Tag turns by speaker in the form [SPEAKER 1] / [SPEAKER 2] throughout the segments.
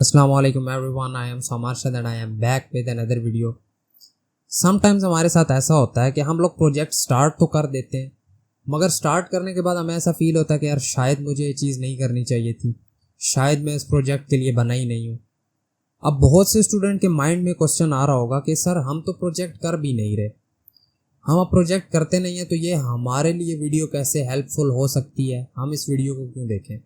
[SPEAKER 1] Assalamualaikum everyone, I am Samarshad and I am back with another video। Sometimes हमारे साथ ऐसा होता है कि हम लोग प्रोजेक्ट स्टार्ट तो कर देते हैं, मगर स्टार्ट करने के बाद हमें ऐसा फील होता है कि यार शायद मुझे ये चीज़ नहीं करनी चाहिए थी, शायद मैं इस प्रोजेक्ट के लिए बना ही नहीं हूँ। अब बहुत से स्टूडेंट के माइंड में क्वेश्चन आ रहा होगा कि सर हम तो प्रोजेक्ट कर भी नहीं रहे, हम अब प्रोजेक्ट करते नहीं हैं, तो ये हमारे लिए वीडियो कैसे हेल्पफुल हो सकती है, हम इस वीडियो को क्यों देखें।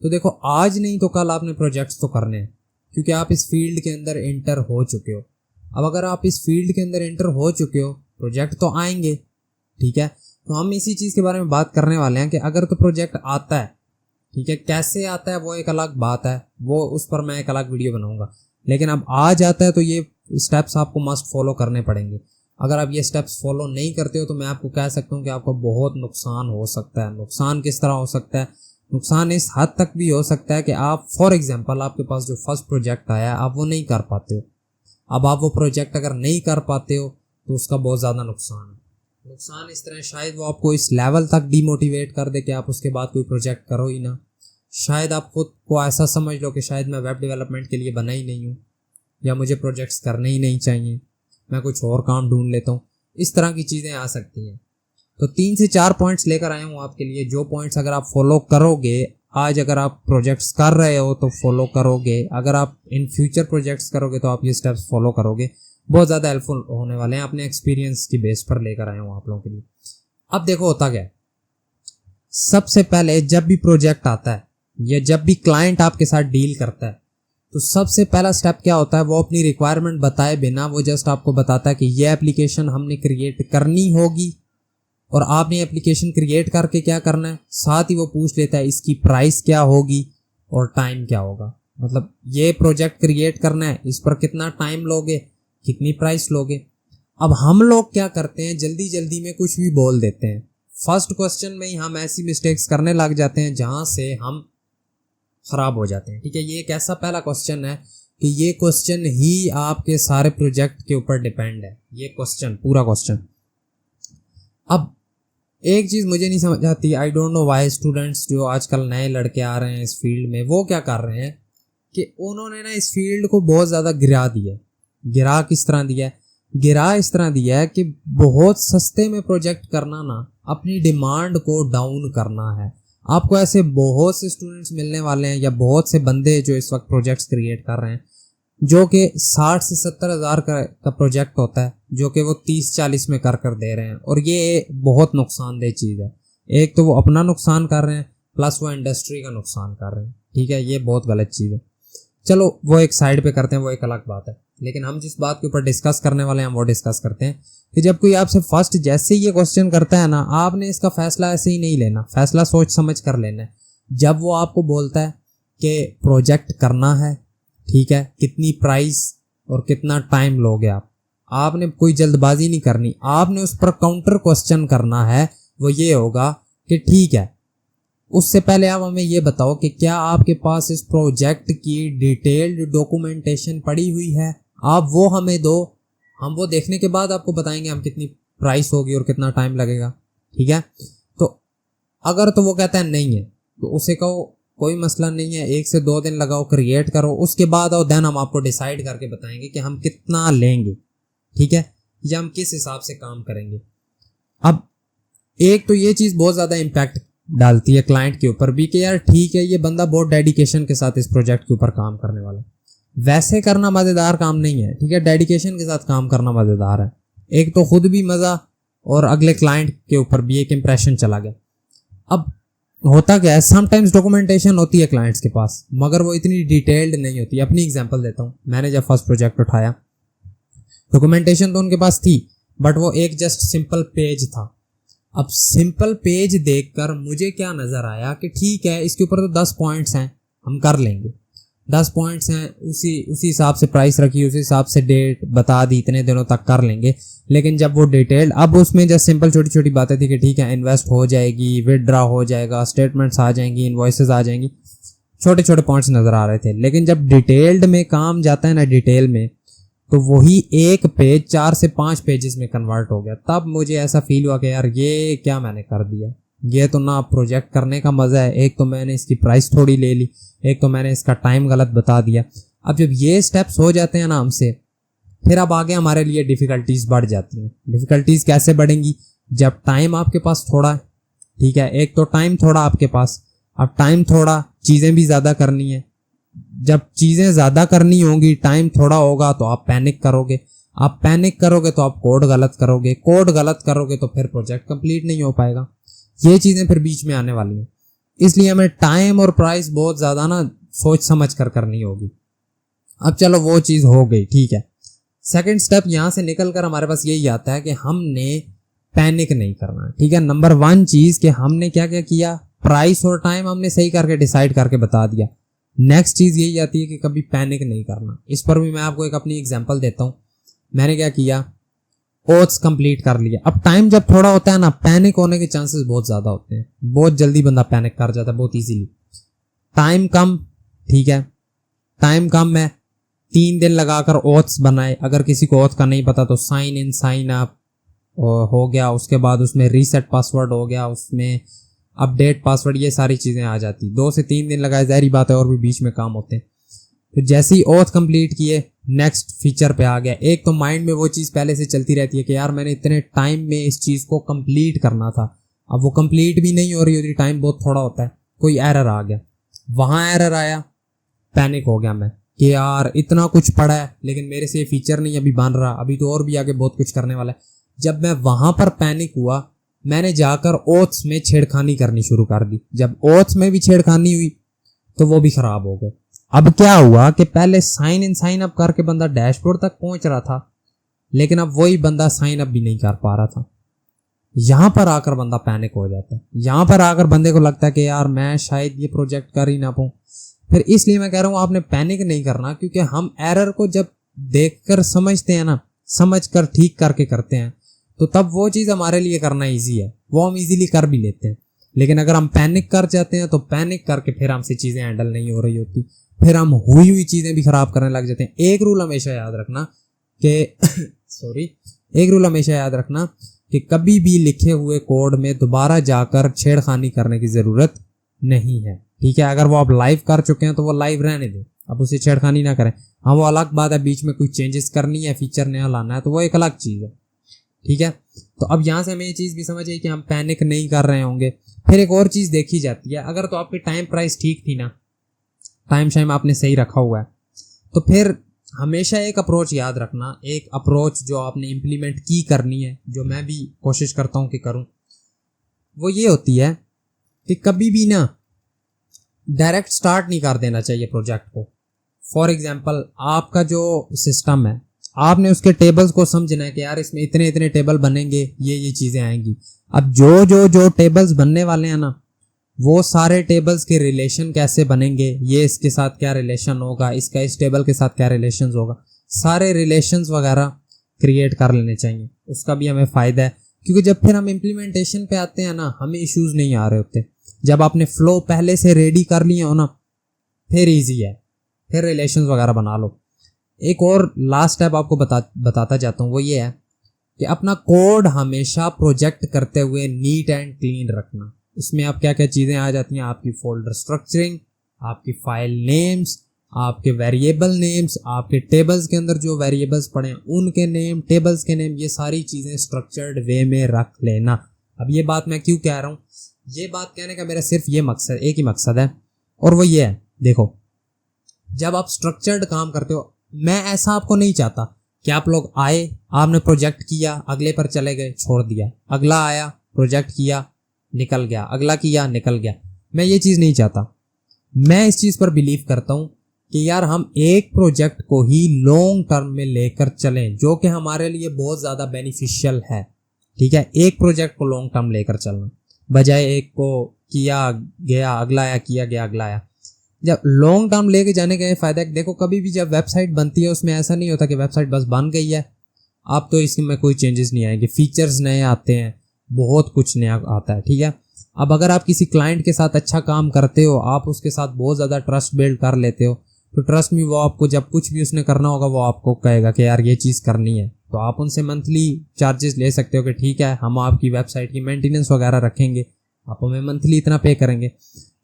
[SPEAKER 1] तो देखो, आज नहीं तो कल आपने प्रोजेक्ट्स तो करने हैं, क्योंकि आप इस फील्ड के अंदर एंटर हो चुके हो। अब अगर आप इस फील्ड के अंदर एंटर हो चुके हो, प्रोजेक्ट तो आएंगे, ठीक है। तो हम इसी चीज़ के बारे में बात करने वाले हैं कि अगर तो प्रोजेक्ट आता है, ठीक है, कैसे आता है वो एक अलग बात है, वो उस पर मैं एक अलग वीडियो बनाऊंगा। लेकिन अब आ जाता है तो ये स्टेप्स आपको मस्ट फॉलो करने पड़ेंगे। अगर आप ये स्टेप्स फॉलो नहीं करते हो तो मैं आपको कह सकता हूँ कि आपको बहुत नुकसान हो सकता है। नुकसान किस तरह हो सकता है? नुकसान इस हद तक भी हो सकता है कि आप फॉर एग्जांपल आपके पास जो फर्स्ट प्रोजेक्ट आया आप वो नहीं कर पाते हो। अब आप वो प्रोजेक्ट अगर नहीं कर पाते हो तो उसका बहुत ज़्यादा नुकसान है। नुकसान इस तरह, शायद वो आपको इस लेवल तक डीमोटिवेट कर दे कि आप उसके बाद कोई प्रोजेक्ट करो ही ना। शायद आप खुद को ऐसा समझ लो कि शायद मैं वेब डेवलपमेंट के लिए बना ही नहीं हूँ, या मुझे प्रोजेक्ट्स करने ही नहीं चाहिए, मैं कुछ और काम ढूंढ लेता हूँ। इस तरह की चीज़ें आ सकती हैं। तो 3 से 4 पॉइंट्स लेकर आया हूँ आपके लिए, जो पॉइंट्स अगर आप फॉलो करोगे, आज अगर आप प्रोजेक्ट्स कर रहे हो तो फॉलो करोगे, अगर आप इन फ्यूचर प्रोजेक्ट्स करोगे तो आप ये स्टेप्स फॉलो करोगे, बहुत ज़्यादा हेल्पफुल होने वाले हैं। अपने एक्सपीरियंस की बेस पर लेकर आया हूँ आप लोगों के लिए। अब देखो होता क्या है, सबसे पहले जब भी प्रोजेक्ट आता है या जब भी क्लाइंट आपके साथ डील करता है, तो सबसे पहला स्टेप क्या होता है, वो अपनी रिक्वायरमेंट बताए बिना वो जस्ट आपको बताता है कि ये एप्लीकेशन हमने क्रिएट करनी होगी और आपने एप्लीकेशन क्रिएट करके क्या करना है। साथ ही वो पूछ लेता है इसकी प्राइस क्या होगी और टाइम क्या होगा। मतलब ये प्रोजेक्ट क्रिएट करना है, इस पर कितना टाइम लोगे, कितनी प्राइस लोगे। अब हम लोग क्या करते हैं, जल्दी जल्दी में कुछ भी बोल देते हैं। फर्स्ट क्वेश्चन में ही हम ऐसी मिस्टेक्स करने लग जाते हैं जहां से हम खराब हो जाते हैं, ठीक है। ये एक ऐसा पहला क्वेश्चन है कि ये क्वेश्चन ही आपके सारे प्रोजेक्ट के ऊपर डिपेंड है, ये क्वेश्चन, पूरा क्वेश्चन। अब एक चीज़ मुझे नहीं समझ आती, I don't know why students जो आजकल नए लड़के आ रहे हैं इस फील्ड में, वो क्या कर रहे हैं कि उन्होंने ना इस फील्ड को बहुत ज़्यादा गिरा दिया है। गिरा किस तरह दिया है? गिरा इस तरह दिया है कि बहुत सस्ते में प्रोजेक्ट करना ना अपनी डिमांड को डाउन करना है। आपको ऐसे बहुत से स्टूडेंट्स मिलने वाले हैं या बहुत से बंदे जो इस वक्त प्रोजेक्ट्स क्रिएट कर रहे हैं, जो कि 60 से 70 हज़ार का प्रोजेक्ट होता है, जो कि वो 30-40 में कर दे रहे हैं। और ये बहुत नुकसानदेह चीज़ है। एक तो वो अपना नुकसान कर रहे हैं, प्लस वो इंडस्ट्री का नुकसान कर रहे हैं, ठीक है। ये बहुत गलत चीज़ है। चलो वो एक साइड पे करते हैं, वो एक अलग बात है। लेकिन हम जिस बात के ऊपर डिस्कस करने वाले हैं वो डिस्कस करते हैं कि जब कोई आपसे फर्स्ट जैसे ही ये क्वेश्चन करता है ना, आपने इसका फैसला ऐसे ही नहीं लेना, फैसला सोच समझ कर लेना है। जब वो आपको बोलता है कि प्रोजेक्ट करना है, ठीक है, कितनी प्राइस और कितना टाइम लोगे आप, आपने कोई जल्दबाजी नहीं करनी, आपने उस पर काउंटर क्वेश्चन करना है। वो ये होगा कि ठीक है, उससे पहले आप हमें ये बताओ कि क्या आपके पास इस प्रोजेक्ट की डिटेल्ड डॉक्यूमेंटेशन पड़ी हुई है, आप वो हमें दो। हम वो देखने के बाद आपको बताएंगे हम कितनी प्राइस होगी और कितना टाइम लगेगा, ठीक है। तो अगर तो वो कहता है नहीं है, तो उसे कहो कोई मसला नहीं है, 1 से 2 दिन लगाओ, क्रिएट करो, उसके बाद आओ, देन हम आपको डिसाइड करके बताएंगे कि हम कितना लेंगे, ठीक है, या हम किस हिसाब से काम करेंगे। अब एक तो ये चीज़ बहुत ज़्यादा इम्पैक्ट डालती है क्लाइंट के ऊपर भी कि यार ठीक है, ये बंदा बहुत डेडिकेशन के साथ इस प्रोजेक्ट के ऊपर काम करने वाला है। वैसे करना मज़ेदार काम नहीं है, ठीक है, डेडिकेशन के साथ काम करना मज़ेदार है। एक तो खुद भी मज़ा और अगले क्लाइंट के ऊपर भी एक इम्प्रेशन चला गया। अब होता क्या है, समटाइम्स डॉक्यूमेंटेशन होती है क्लाइंट्स के पास, मगर वो इतनी डिटेल्ड नहीं होती। अपनी एग्जांपल देता हूँ, मैंने जब फर्स्ट प्रोजेक्ट उठाया, डॉक्यूमेंटेशन तो उनके पास थी, बट वो एक जस्ट सिंपल पेज था। अब सिंपल पेज देखकर मुझे क्या नज़र आया कि ठीक है, इसके ऊपर तो 10 पॉइंट्स हैं, हम कर लेंगे। 10 पॉइंट्स हैं, उसी हिसाब से प्राइस रखी, उसी हिसाब से डेट बता दी, इतने दिनों तक कर लेंगे। लेकिन जब वो डिटेल्ड, अब उसमें जस्ट सिंपल छोटी छोटी बातें थी कि ठीक है, इन्वेस्ट हो जाएगी, विदड्रा हो जाएगा, स्टेटमेंट्स आ जाएंगी, इनवॉइसेस आ जाएंगी, छोटे छोटे पॉइंट्स नज़र आ रहे थे। लेकिन जब डिटेल्ड में काम जाता है ना, डिटेल में, तो वही एक पेज 4 से 5 पेजेस में कन्वर्ट हो गया। तब मुझे ऐसा फील हुआ कि यार ये क्या मैंने कर दिया, ये तो ना प्रोजेक्ट करने का मज़ा है। एक तो मैंने इसकी प्राइस थोड़ी ले ली, एक तो मैंने इसका टाइम गलत बता दिया। अब जब ये स्टेप्स हो जाते हैं ना हमसे, फिर अब आगे हमारे लिए डिफ़िकल्टीज बढ़ जाती हैं। डिफ़िकल्टीज कैसे बढ़ेंगी? जब टाइम आपके पास थोड़ा है, ठीक है, एक तो टाइम थोड़ा आपके पास, अब टाइम थोड़ा, चीज़ें भी ज़्यादा करनी है। जब चीज़ें ज़्यादा करनी होंगी, टाइम थोड़ा होगा, तो आप पैनिक करोगे। आप पैनिक करोगे तो आप कोड गलत करोगे, कोड गलत करोगे तो फिर प्रोजेक्ट कंप्लीट नहीं हो पाएगा। ये चीज़ें फिर बीच में आने वाली हैं। इसलिए हमें टाइम और प्राइस बहुत ज़्यादा ना सोच समझ कर करनी होगी। अब चलो वो चीज़ हो गई, ठीक है। सेकंड स्टेप यहाँ से निकल कर हमारे पास यही आता है कि हमने पैनिक नहीं करना, ठीक है। नंबर 1 चीज़ कि हमने क्या क्या किया, प्राइस और टाइम हमने सही करके डिसाइड करके बता दिया। नेक्स्ट चीज़ यही आती है कि कभी पैनिक नहीं करना। इस पर भी मैं आपको एक अपनी एग्जांपल देता हूँ। मैंने क्या किया, ओथ्स कंप्लीट कर लिया। अब टाइम जब थोड़ा होता है ना, पैनिक होने के चांसेस बहुत ज़्यादा होते हैं, बहुत जल्दी बंदा पैनिक कर जाता है, बहुत ईजीली। टाइम कम, ठीक है, टाइम कम है, 3 दिन लगाकर ओथ्स बनाए। अगर किसी को ओथ का नहीं पता तो साइन इन साइन अप हो गया, उसके बाद उसमें रीसेट पासवर्ड हो गया, उसमें अपडेट पासवर्ड, ये सारी चीज़ें आ जाती। 2 से 3 दिन लगाए, ज़ाहिर बात है और भी बीच में काम होते हैं। तो जैसे ही ओथ कंप्लीट किए, नेक्स्ट फीचर पे आ गया। एक तो माइंड में वो चीज़ पहले से चलती रहती है कि यार मैंने इतने टाइम में इस चीज़ को कंप्लीट करना था, अब वो कंप्लीट भी नहीं हो रही होती, टाइम बहुत थोड़ा होता है, कोई एरर आ गया। वहाँ एरर आया, पैनिक हो गया मैं कि यार इतना कुछ पड़ा है लेकिन मेरे से ये फीचर नहीं अभी बन रहा, अभी तो और भी आगे बहुत कुछ करने वाला है। जब मैं वहाँ पर पैनिक हुआ, मैंने जाकर ओथ्स में छेड़खानी करनी शुरू कर दी। जब ओथ्स में भी छेड़खानी हुई तो वो भी खराब हो गए। अब क्या हुआ कि पहले साइन इन साइन अप करके बंदा डैशबोर्ड तक पहुंच रहा था, लेकिन अब वही बंदा साइन अप भी नहीं कर पा रहा था। यहां पर आकर बंदा पैनिक हो जाता है। यहां पर आकर बंदे को लगता है कि यार मैं शायद ये प्रोजेक्ट कर ही ना पाऊं। फिर इसलिए मैं कह रहा हूं आपने पैनिक नहीं करना, क्योंकि हम एरर को जब देखकर समझते हैं ना, समझ कर ठीक करके करते हैं, तो तब वो चीज़ हमारे लिए करना ईजी है, वो हम इजीली कर भी लेते हैं। लेकिन अगर हम पैनिक कर जाते हैं तो पैनिक करके फिर हमसे चीज़ें हैंडल नहीं हो रही होती, फिर हम हुई चीज़ें भी खराब करने लग जाते हैं। एक रूल हमेशा याद रखना कि एक रूल हमेशा याद रखना कि कभी भी लिखे हुए कोड में दोबारा जाकर छेड़खानी करने की ज़रूरत नहीं है, ठीक है। अगर वो आप लाइव कर चुके हैं तो वो लाइव रहने दें, अब उसे छेड़खानी ना करें। हाँ, वो अलग बात है, बीच में कोई चेंजेस करनी है, फीचर नया लाना है, तो वो एक अलग चीज़ है, ठीक है। तो अब यहाँ से हमें ये चीज़ भी समझ आई कि हम पैनिक नहीं कर रहे होंगे। फिर एक और चीज़ देखी जाती है, अगर तो आपकी टाइम प्राइस ठीक थी ना, टाइम शाइम आपने सही रखा हुआ है, तो फिर हमेशा एक अप्रोच याद रखना, एक अप्रोच जो आपने इम्प्लीमेंट की करनी है, जो मैं भी कोशिश करता हूँ कि करूँ, वो ये होती है कि कभी भी ना डायरेक्ट स्टार्ट नहीं कर देना चाहिए प्रोजेक्ट को। फॉर एग्जांपल, आपका जो सिस्टम है, आपने उसके टेबल्स को समझना है कि यार इसमें इतने इतने टेबल बनेंगे, ये चीज़ें आएंगी। अब जो टेबल्स बनने वाले हैं ना, वो सारे टेबल्स के रिलेशन कैसे बनेंगे, ये इसके साथ क्या रिलेशन होगा, इसका इस टेबल के साथ क्या रिलेशन होगा, सारे रिलेशंस वगैरह क्रिएट कर लेने चाहिए। उसका भी हमें फ़ायदा है, क्योंकि जब फिर हम इम्प्लीमेंटेशन पे आते हैं ना, हमें इश्यूज़ नहीं आ रहे होते। जब आपने फ्लो पहले से रेडी कर लिया हो ना, फिर ईजी है, फिर रिलेशंस वगैरह बना लो। एक और लास्ट स्टेप आपको बताता जाता हूँ, वो ये है कि अपना कोड हमेशा प्रोजेक्ट करते हुए नीट एंड क्लीन रखना। इसमें आप क्या क्या चीज़ें आ जाती हैं, आपकी फोल्डर स्ट्रक्चरिंग, आपकी फाइल नेम्स, आपके वेरिएबल नेम्स, आपके टेबल्स के अंदर जो वेरिएबल्स पड़े हैं उनके नेम, टेबल्स के नेम, ये सारी चीज़ें स्ट्रक्चर्ड वे में रख लेना। अब ये बात मैं क्यों कह रहा हूँ, ये बात कहने का मेरा सिर्फ ये मकसद, एक ही मकसद है, और वो ये है, देखो जब आप स्ट्रक्चर्ड काम करते हो, मैं ऐसा आपको नहीं चाहता कि आप लोग आए, आपने प्रोजेक्ट किया, अगले पर चले गए, छोड़ दिया, अगला आया, प्रोजेक्ट किया, निकल गया, अगला किया, निकल गया। मैं ये चीज़ नहीं चाहता। मैं इस चीज़ पर बिलीव करता हूँ कि यार हम एक प्रोजेक्ट को ही लॉन्ग टर्म में लेकर चलें, जो कि हमारे लिए बहुत ज़्यादा बेनिफिशियल है, ठीक है। एक प्रोजेक्ट को लॉन्ग टर्म लेकर चलना, बजाय एक को किया गया, अगला आया, किया गया, अगला आया। जब लॉन्ग टर्म लेके जाने का फ़ायदा, देखो कभी भी जब वेबसाइट बनती है उसमें ऐसा नहीं होता कि वेबसाइट बस बन गई है, अब तो इसमें कोई चेंजेस नहीं आएंगे, फीचर्स नए आते हैं, बहुत कुछ नया आता है, ठीक है। अब अगर आप किसी क्लाइंट के साथ अच्छा काम करते हो, आप उसके साथ बहुत ज़्यादा ट्रस्ट बिल्ड कर लेते हो, तो ट्रस्ट में वो आपको जब कुछ भी उसने करना होगा वो आपको कहेगा कि यार ये चीज़ करनी है, तो आप उनसे मंथली चार्जेस ले सकते हो कि ठीक है हम आपकी वेबसाइट की मेंटेनेंस वगैरह रखेंगे, आप हमें मंथली इतना पे करेंगे।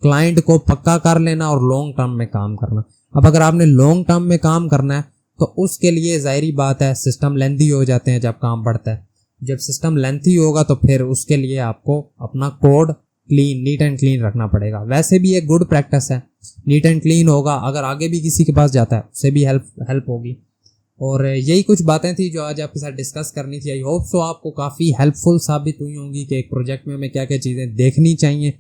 [SPEAKER 1] क्लाइंट को पक्का कर लेना और लॉन्ग टर्म में काम करना। अब अगर आपने लॉन्ग टर्म में काम करना है तो उसके लिए ज़ाहिरी बात है सिस्टम लेंथी हो जाते हैं जब काम बढ़ता है। जब सिस्टम लेंथी होगा तो फिर उसके लिए आपको अपना code clean, neat and clean रखना पड़ेगा। वैसे भी एक गुड प्रैक्टिस है, नीट एंड क्लीन होगा, अगर आगे भी किसी के पास जाता है उससे भी हेल्प होगी। और यही कुछ बातें थी जो आज आपके साथ डिस्कस करनी थी। आई होप सो आपको काफ़ी हेल्पफुल साबित हुई होंगी कि एक प्रोजेक्ट में हमें क्या क्या चीज़ें देखनी चाहिए,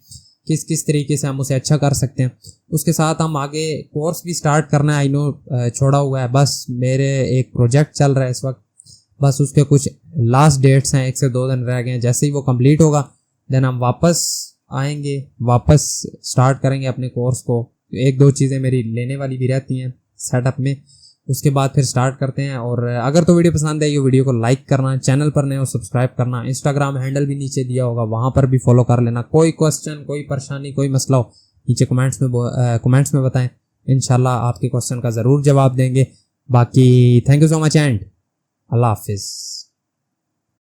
[SPEAKER 1] किस किस तरीके से हम उसे अच्छा कर सकते हैं। उसके साथ हम आगे कोर्स भी स्टार्ट करना है, आई नो छोड़ा हुआ है, बस मेरे एक प्रोजेक्ट चल रहा है इस वक्त, बस उसके कुछ लास्ट डेट्स हैं, 1 से 2 दिन रह गए हैं। जैसे ही वो कंप्लीट होगा देन हम वापस आएंगे, वापस स्टार्ट करेंगे अपने कोर्स को। 1-2 चीज़ें मेरी लेने वाली भी रहती हैं सेटअप में, उसके बाद फिर स्टार्ट करते हैं। और अगर तो वीडियो पसंद आई हो वीडियो को लाइक करना, चैनल पर नए हो सब्सक्राइब करना, इंस्टाग्राम हैंडल भी नीचे दिया होगा वहाँ पर भी फॉलो कर लेना। कोई क्वेश्चन, कोई परेशानी, कोई मसला हो नीचे कमेंट्स में बताएं, इंशाल्लाह आपके क्वेश्चन का ज़रूर जवाब देंगे। बाकी thank you so much and अल्लाह हाफिज़।